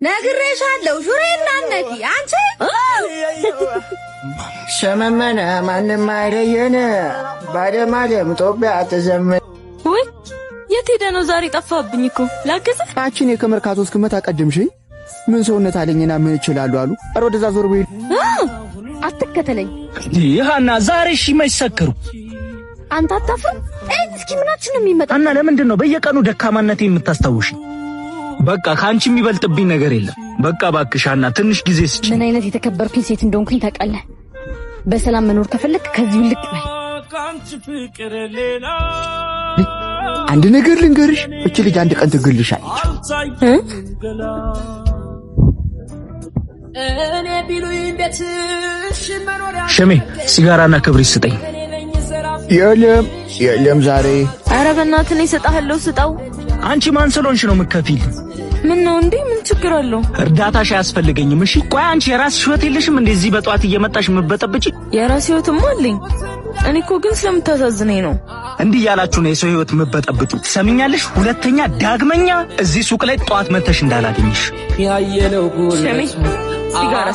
ነግሬሻለሁ ሹሬና ነቂ አንቺ ሸመመነ ማንም አይለየን ባደማደም ኢትዮጵያ ተዘመን ወይ የት ሄደ ነው ዛሬ ጠፋብኝ እኮ ላገዘ አቺኔ ከመርካቶ እስከመታ ቀደምሽ ምን ሰውነት አለኝና ምን ይችላል አሉ አረ ወደዛ ዞር በይ አትከተለኝ ይሃና ዛሬ እሺ ማይሰከሩ አንተ አታፍር እስኪ ምናችን ነው የሚመጣው እና ለምንድን ነው በየቀኑ ደካማነቴ የምታስታውሽ በቃ ካንቺ የሚበልጥብኝ ነገር የለም በቃ ባክሻና ትንሽ ጊዜ ስጪ ምን አይነት የተከበርኩኝ ሴት እንደሆንኩኝ ታውቃለህ በሰላም መኖር ከፈለክ ከዚህ ልቅ በይ አንድ ነገር ልንገርሽ እቺ ልጅ አንድ ቀን ትግልሻለች እኔ ቢሉኝ ቤትሽ መኖሪያ ሸሜ ሲጋራና ክብሪት ስጠኝ የለም ዛሬ ኧረ በእናትህ ነው እሰጥሃለሁ ስጠው አንቺ ማን ስለሆንሽ ነው የምትከፊል ምን ነው እንዴ ምን ችግር አለው እርዳታሽ አያስፈልገኝም እሺ ቆይ አንቺ የራስሽ ህይወት የለሽም እንደዚህ በጧት እየመጣሽ መበጠብጪ የራስ ህይወትም አለኝ እኔ እኮ ግን ስለምታሳዝነኝ ነው እንዲህ ያላችሁ ነው የሰው ህይወት መበጠብጡ ትሰሚኛለሽ ሁለተኛ ዳግመኛ እዚህ ሱቅ ላይ ጧት መተሽ እንዳላገኝሽ ያየለው ጉድ ሸሜ ሲጋራ